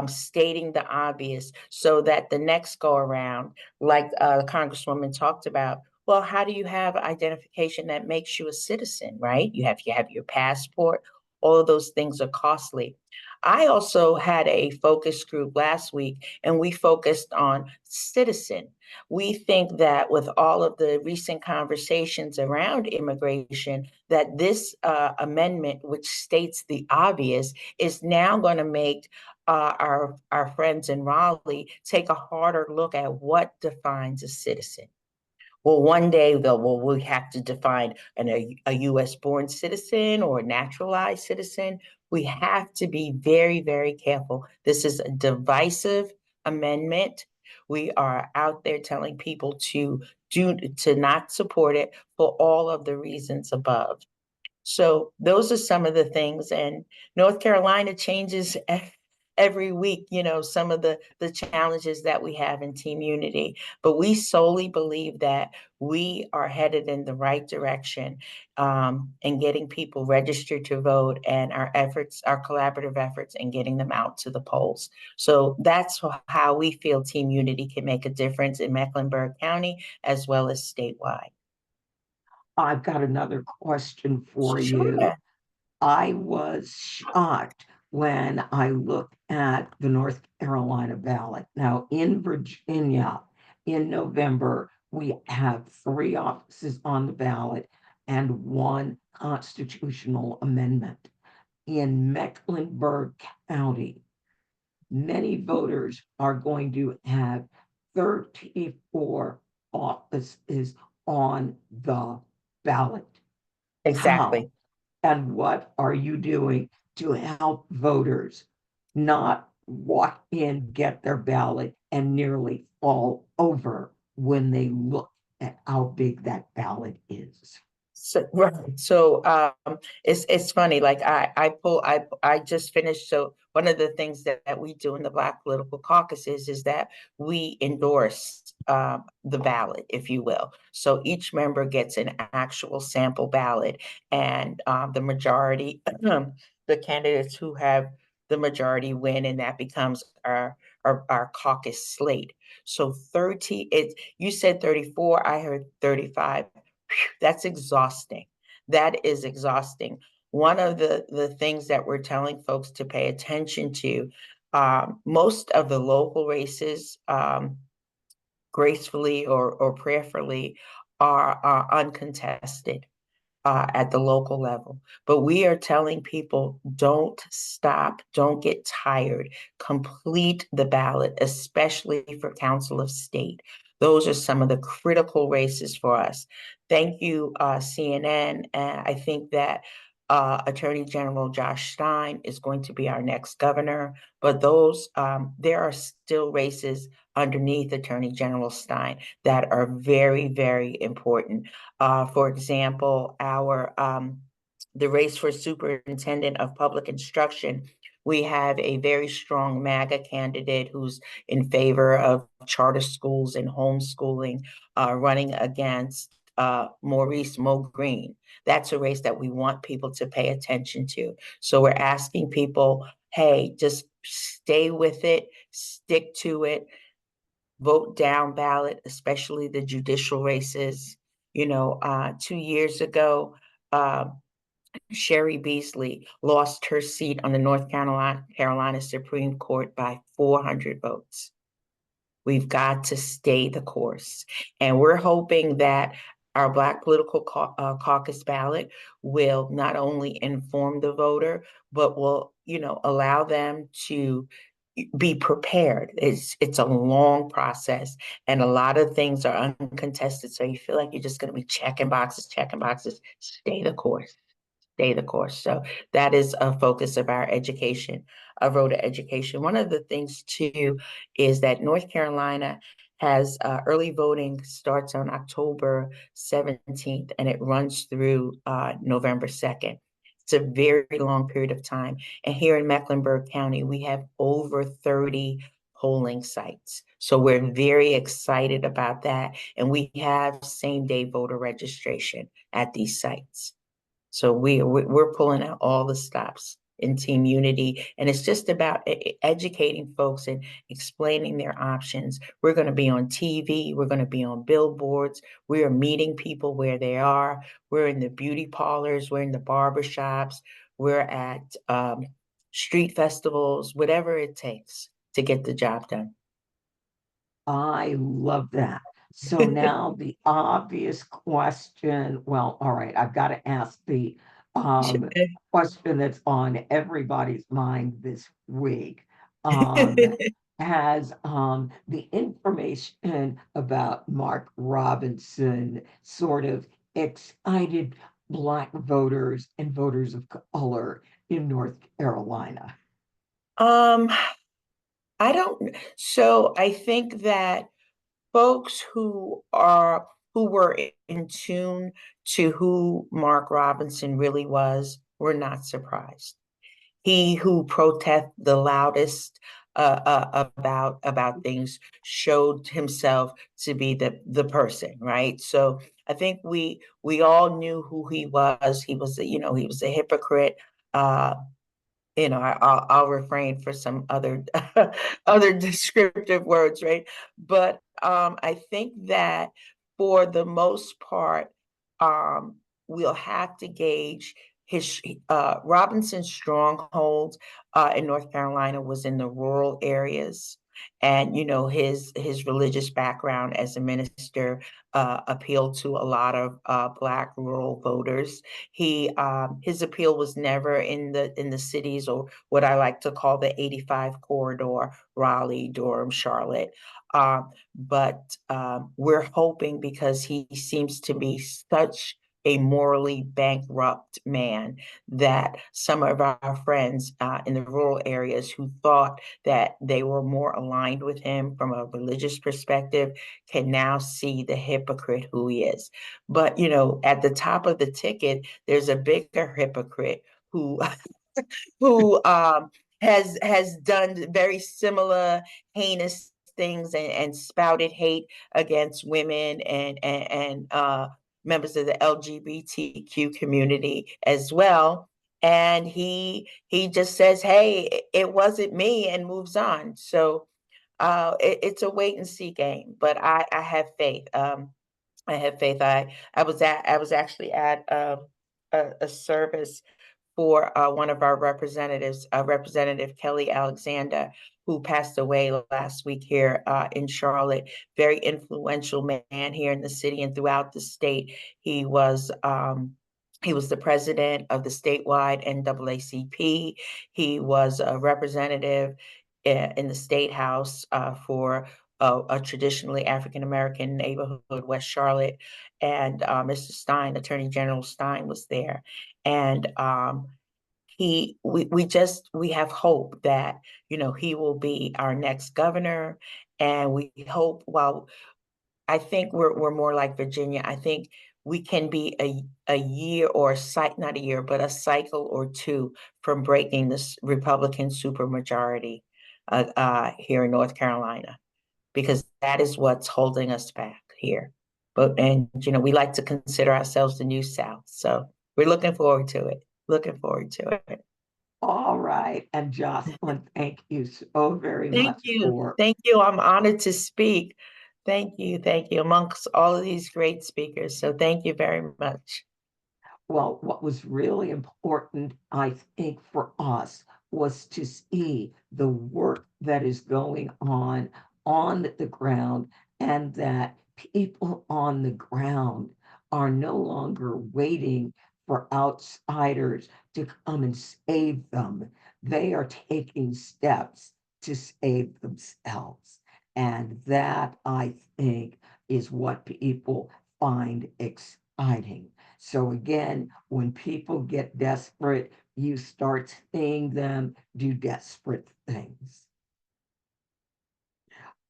S4: stating the obvious so that the next go around, like the Congresswoman talked about, well, how do you have identification that makes you a citizen, right? You have your passport. All of those things are costly. I also had a focus group last week, and we focused on citizen. We think that with all of the recent conversations around immigration, that this amendment, which states the obvious, is now going to make our friends in Raleigh take a harder look at what defines a citizen. Well, one day we have to define a U.S. born citizen or a naturalized citizen. We have to be very, very careful. This is a divisive amendment. We are out there telling people to not support it for all of the reasons above. So those are some of the things. And North Carolina changes every week, some of the challenges that we have in Team Unity. But we solely believe that we are headed in the right direction in getting people registered to vote, and our collaborative efforts in getting them out to the polls. So that's how we feel Team Unity can make a difference in Mecklenburg County as well as statewide.
S1: I've got another question for
S4: Sure.
S1: you. I was shocked when I looked at the North Carolina ballot. Now, in Virginia, in November, we have 3 offices on the ballot and 1 constitutional amendment. In Mecklenburg County, many voters are going to have 34 offices on the ballot.
S4: Exactly.
S1: How and what are you doing to help voters not walk in, get their ballot, and nearly fall over when they look at how big that ballot is?
S4: So right. So it's funny. Like I just finished. So one of the things that we do in the Black Political Caucus is that we endorse the ballot, if you will. So each member gets an actual sample ballot, and the majority, the candidates who have the majority win, and that becomes our caucus slate. So 30. You said 34. I heard 35. That's exhausting. That is exhausting. One of the things that we're telling folks to pay attention to, most of the local races, gracefully or prayerfully, are uncontested at the local level. But we are telling people, don't stop, don't get tired, complete the ballot, especially for Council of State. Those are some of the critical races for us. Thank you, CNN. And I think that Attorney General Josh Stein is going to be our next governor, but there are still races underneath Attorney General Stein that are very, very important. For example, the race for superintendent of public instruction, we have a very strong MAGA candidate who's in favor of charter schools and homeschooling, running against Maurice Mo Green. That's a race that we want people to pay attention to. So we're asking people, hey, just stay with it, stick to it, vote down ballot, especially the judicial races. 2 years ago, Sherry Beasley lost her seat on the North Carolina Supreme Court by 400 votes. We've got to stay the course. And we're hoping that our Black Political Caucus ballot will not only inform the voter, but will, allow them to be prepared. It's a long process, and a lot of things are uncontested. So you feel like you're just going to be checking boxes. Stay the course. Stay the course. So that is a focus of our education, of voter education. One of the things too is that North Carolina has early voting starts on October 17th and it runs through November 2nd. It's a very long period of time. And here in Mecklenburg County, we have over 30 polling sites. So we're very excited about that. And we have same-day voter registration at these sites. So we're pulling out all the stops in Team Unity. And it's just about educating folks and explaining their options. We're going to be on TV. We're going to be on billboards. We are meeting people where they are. We're in the beauty parlors. We're in the barbershops. We're at street festivals, whatever it takes to get the job done.
S1: I love that. So now the obvious question, well, all right, I've got to ask the question that's on everybody's mind this week. Has the information about Mark Robinson sort of excited Black voters and voters of color in North Carolina?
S4: Um, I don't, so I think that folks who were in tune to who Mark Robinson really was were not surprised. He who protest the loudest about things showed himself to be the person, right? So I think we all knew who he was. He was, he was a hypocrite. Uh, I'll refrain for some other other descriptive words, right? But I think that for the most part, we'll have to gauge his Robinson's stronghold in North Carolina was in the rural areas. And his religious background as a minister appealed to a lot of Black rural voters. His appeal was never in the cities, or what I like to call the 85 corridor, Raleigh, Durham, Charlotte. But we're hoping, because he seems to be such a morally bankrupt man, that some of our friends in the rural areas who thought that they were more aligned with him from a religious perspective can now see the hypocrite who he is. But, at the top of the ticket, there's a bigger hypocrite who who has done very similar heinous things, and spouted hate against women and members of the LGBTQ community as well. And he just says, "Hey, it wasn't me," and moves on. So it's a wait and see game, but I have faith. I have faith. I was actually at a service for one of our representatives, Representative Kelly Alexander, who passed away last week here in Charlotte. Very influential man here in the city and throughout the state. He was the president of the statewide NAACP. He was a representative in the state house for a traditionally African American neighborhood, West Charlotte, and Mr. Stein, Attorney General Stein, was there. And we have hope that he will be our next governor. And we hope, while I think we're more like Virginia, I think we can be a year, or not a year, but a cycle or two from breaking this Republican supermajority here in North Carolina, because that is what's holding us back here. And we like to consider ourselves the New South. So we're looking forward to it. Looking forward to it.
S1: All right. And Jocelyn, thank you so very
S4: Thank
S1: much
S4: you.
S1: for,
S4: Thank you. I'm honored to speak. Thank you. Thank you. Amongst all of these great speakers. So thank you very much.
S1: well, what was really important, I think, for us was to see the work that is going on the ground, and that people on the ground are no longer waiting for outsiders to come and save them. They are taking steps to save themselves. And that, I think, is what people find exciting. So again, when people get desperate, you start seeing them do desperate things.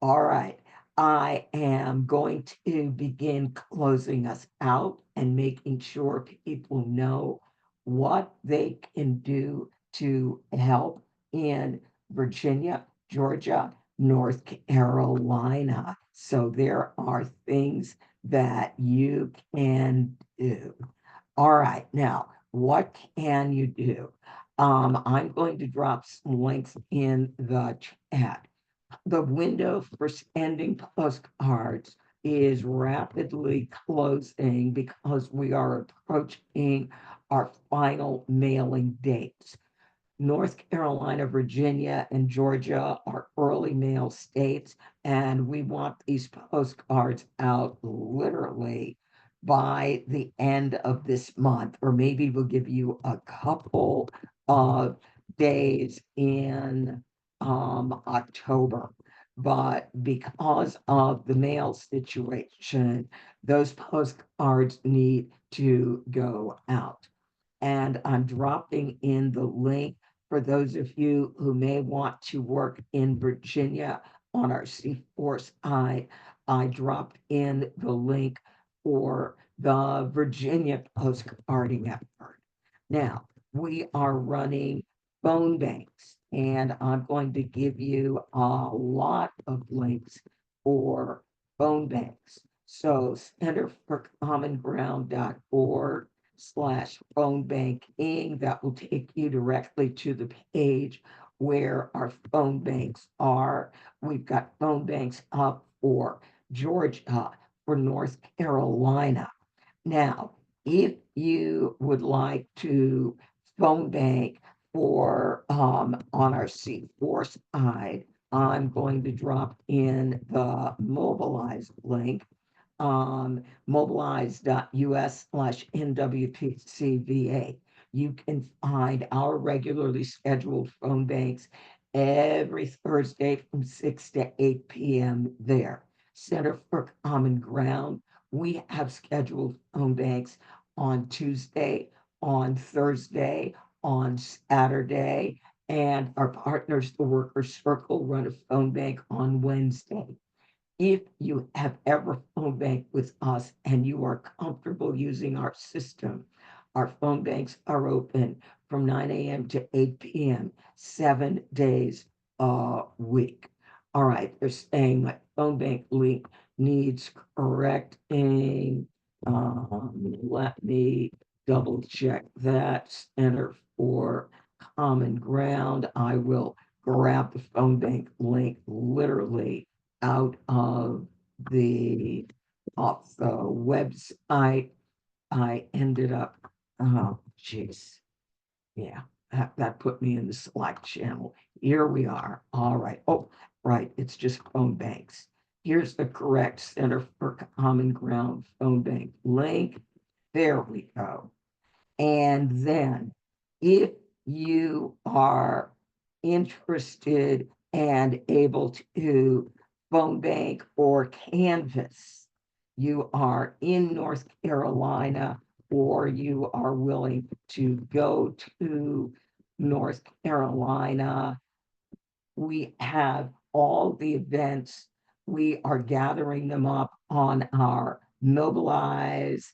S1: All right. I am going to begin closing us out and making sure people know what they can do to help in Virginia, Georgia, North Carolina. So there are things that you can do. All right, now, what can you do? I'm going to drop some links in the chat. The window for sending postcards is rapidly closing because we are approaching our final mailing dates. North Carolina, Virginia, and Georgia are early mail states, and we want these postcards out literally by the end of this month, or maybe we'll give you a couple of days in October. But because of the mail situation, those postcards need to go out. And I'm dropping in the link for those of you who may want to work in Virginia on our C4 side. I dropped in the link for the Virginia postcarding effort. Now, we are running phone banks, and I'm going to give you a lot of links for phone banks. So centerforcommonground.org/phone banking. That will take you directly to the page where our phone banks are. We've got phone banks up for Georgia, for North Carolina. Now, if you would like to phone bank for on our C4 side, I'm going to drop in the Mobilize link, mobilize.us/NWPC-VA. You can find our regularly scheduled phone banks every Thursday from 6 to 8 p.m. there. Center for Common Ground, we have scheduled phone banks on Tuesday, on Thursday, on Saturday, and our partners, the Workers Circle, run a phone bank on Wednesday. If you have ever phone banked with us and you are comfortable using our system, our phone banks are open from 9 a.m. to 8 p.m., 7 days a week. All right, they're saying my phone bank link needs correcting. Let me double check that. Center for Common Ground. I will grab the phone bank link literally out of the off the website. I ended up, oh geez, yeah, that put me in the Slack channel. Here we are. All right. Oh, right. It's just phone banks. Here's the correct Center for Common Ground phone bank link. There we go. And then if you are interested and able to phone bank or canvas, you are in North Carolina, or you are willing to go to North Carolina, we have all the events. We are gathering them up on our Mobilize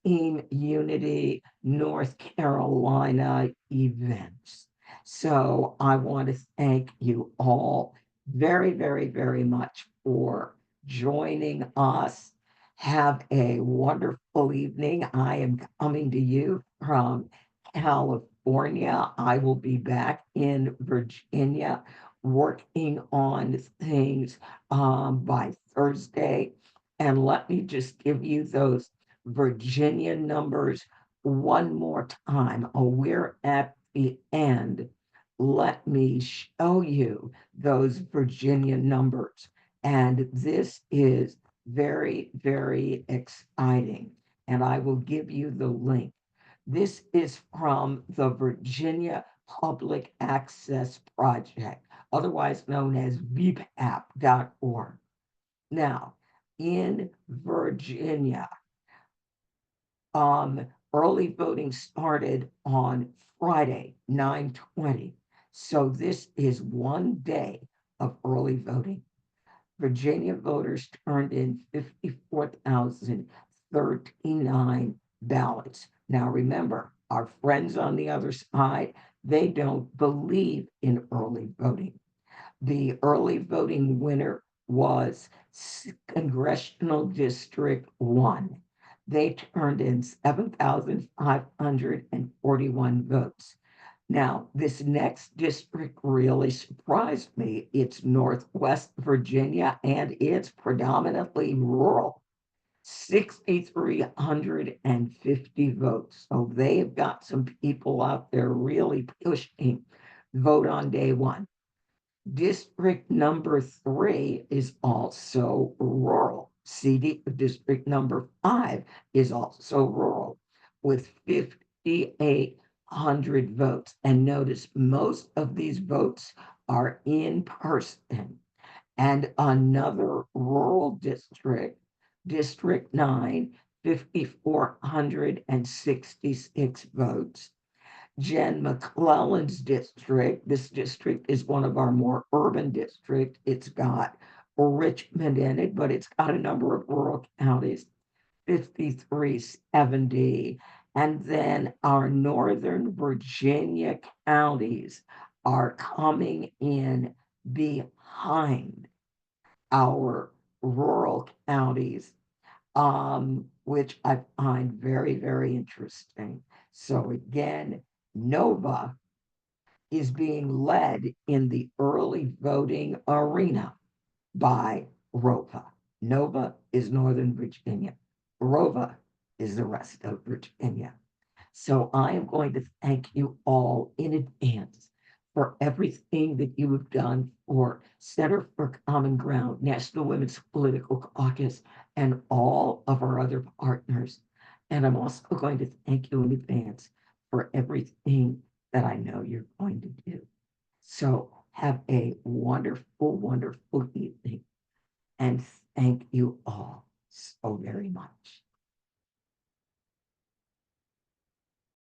S1: Team Unity North Carolina events. So I want to thank you all very, very, very much for joining us. Have a wonderful evening. I am coming to you from California. I will be back in Virginia working on things by Thursday. And let me just give you those Virginia numbers one more time. Oh, we're at the end. Let me show you those Virginia numbers. And this is very, very exciting. And I will give you the link. This is from the Virginia Public Access Project, otherwise known as VPAP.org. Now, in Virginia, early voting started on Friday, 9/20. So this is one day of early voting. Virginia voters turned in 54,039 ballots. Now remember, our friends on the other side, they don't believe in early voting. The early voting winner was Congressional District 1. They turned in 7,541 votes. Now, this next district really surprised me. It's Northwest Virginia, and it's predominantly rural. 6,350 votes. So they've got some people out there really pushing vote on day one. District number 3 is also rural. District number 5 is also rural with 5,800 votes. And notice most of these votes are in person. And another rural district, District 9, 5,466 votes. Jen McClellan's district, this district is one of our more urban districts. It's got Richmond in it, but it's got a number of rural counties, 5,370. And then our Northern Virginia counties are coming in behind our rural counties, which I find very, very interesting. So again, Nova is being led in the early voting arena by ROVA. Nova is Northern Virginia. ROVA is the rest of Virginia. So I am going to thank you all in advance for everything that you have done for Center for Common Ground, National Women's Political Caucus, and all of our other partners. And I'm also going to thank you in advance for everything that I know you're going to do. So have a wonderful, wonderful evening. And thank you all so very much.